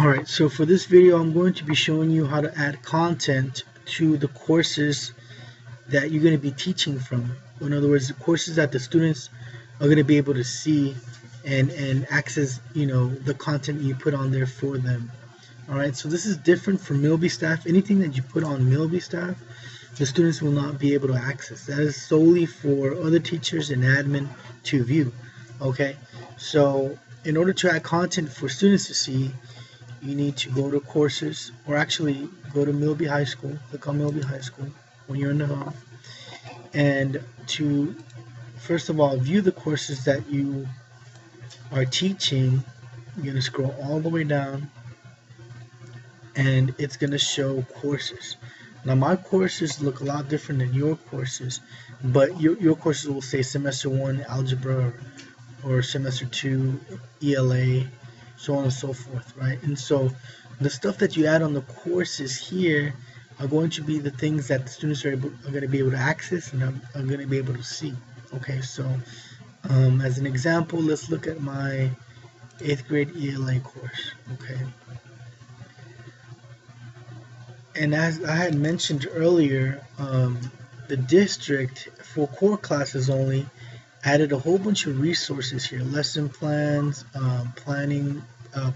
Alright, so for this video I'm going to be showing you how to add content to the courses that you're going to be teaching from. In other words, the courses that the students are going to be able to see and access, the content you put on there for them. Alright, so this is different for Milby staff. Anything that you put on Milby staff, the students will not be able to access. That is solely for other teachers and admin to view. Okay, so in order to add content for students to see, you need to go to courses, or actually go to Milby High School. Click on Milby High School when you're in the home, and to first of all view the courses that you are teaching. You're going to scroll all the way down, and it's going to show courses. Now my courses look a lot different than your courses, but your courses will say semester 1 algebra or semester 2 ELA, so on and so forth, right? And so the stuff that you add on the courses here are going to be the things that the students are going to be able to access and are going to be able to see. Okay, so as an example, let's look at my 8th grade ELA course. Okay, and as I had mentioned earlier, the district for core classes only added a whole bunch of resources here: lesson plans, planning,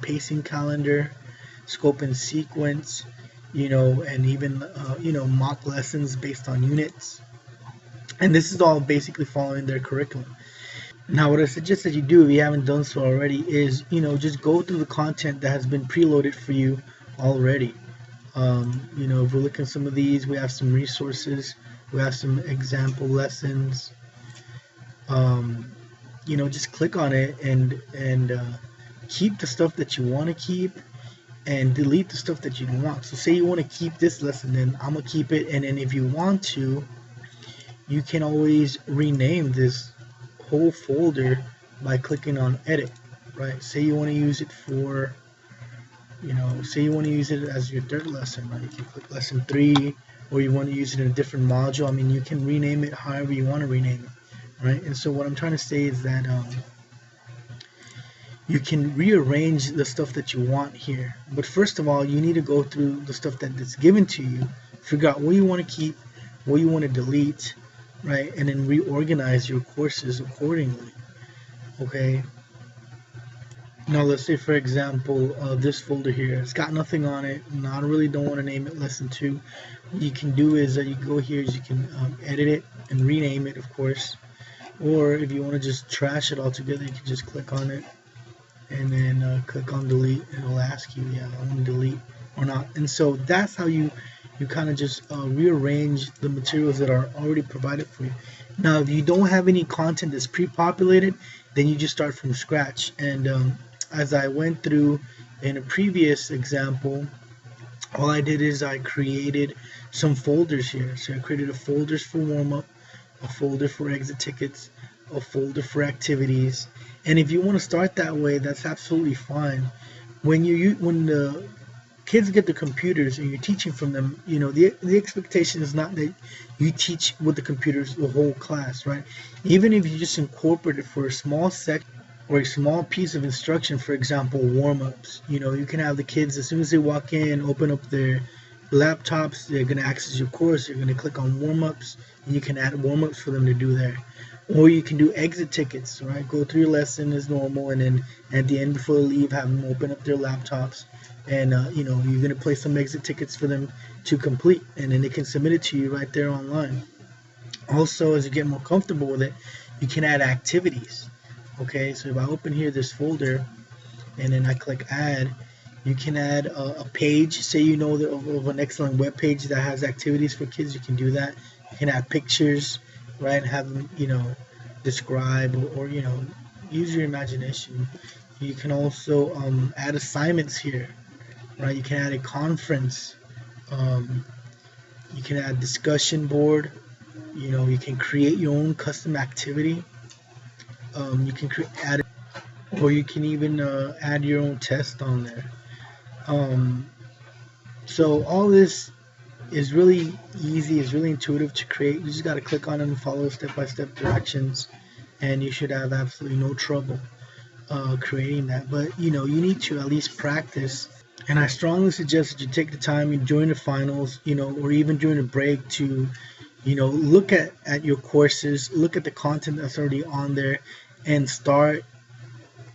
pacing calendar, scope and sequence, and even mock lessons based on units. And this is all basically following their curriculum. Now what I suggest that you do, if you haven't done so already, is just go through the content that has been preloaded for you already. If we look at some of these, we have some resources, we have some example lessons. Just click on it and keep the stuff that you want to keep and delete the stuff that you don't want. So say you want to keep this lesson, then I'm gonna keep it, and then if you want to, you can always rename this whole folder by clicking on edit, right? Say you want to use it for, say you want to use it as your third lesson, right? You can click lesson 3, or you want to use it in a different module. I mean, you can rename it however you want to rename it. Right, and so what I'm trying to say is that you can rearrange the stuff that you want here. But first of all, you need to go through the stuff that's given to you, figure out what you want to keep, what you want to delete, right, and then reorganize your courses accordingly. Okay. Now let's say, for example, this folder here, it's got nothing on it, and I really don't want to name it lesson 2. What you can do is you go here, you can edit it and rename it, of course. Or if you want to just trash it all together, you can just click on it and then click on delete, and it'll ask you, yeah, I want to delete or not. And so that's how you kind of just rearrange the materials that are already provided for you. Now if you don't have any content that's pre-populated, then you just start from scratch. And as I went through in a previous example, all I did is I created some folders here. So I created a folders for warm-up, a folder for exit tickets, a folder for activities. And if you want to start that way, that's absolutely fine. When the kids get the computers and you're teaching from them, the expectation is not that you teach with the computers the whole class, right? Even if you just incorporate it for a small section or a small piece of instruction, for example, warm-ups, you can have the kids, as soon as they walk in, open up their laptops, they're going to access your course, they're going to click on warm-ups, and you can add warm-ups for them to do there. Or you can do exit tickets, right? Go through your lesson as normal, and then at the end, before they leave, have them open up their laptops, and you're going to place some exit tickets for them to complete, and then they can submit it to you right there online. Also, as you get more comfortable with it, you can add activities. Okay, so if I open here this folder and then I click add, you can add a page. Say of an excellent web page that has activities for kids, you can do that. You can add pictures, right? Have them, describe or use your imagination. You can also add assignments here, right? You can add a conference. You can add discussion board. You can create your own custom activity. You can add, or you can even add your own test on there. So all this is really easy, is really intuitive to create. You just got to click on it and follow step-by-step directions, and you should have absolutely no trouble creating that. But you need to at least practice And I strongly suggest that you take the time during the finals, or even during the break to, look at your courses, look at the content that's already on there, and start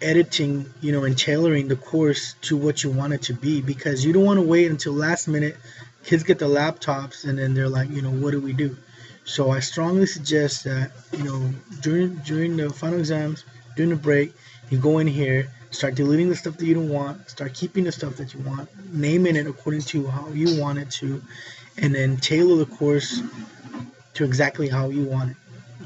editing, and tailoring the course to what you want it to be, because you don't want to wait until last minute. Kids get the laptops and then they're like, what do we do? So I strongly suggest that, during the final exams, during the break, you go in here, start deleting the stuff that you don't want, start keeping the stuff that you want, naming it according to how you want it to, and then tailor the course to exactly how you want it.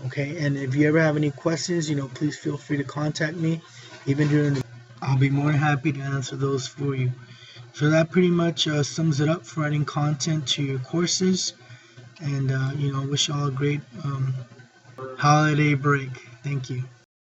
Okay, and if you ever have any questions, please feel free to contact me. Even during the, I'll be more than happy to answer those for you. So that pretty much sums it up for adding content to your courses. And wish you all a great holiday break. Thank you.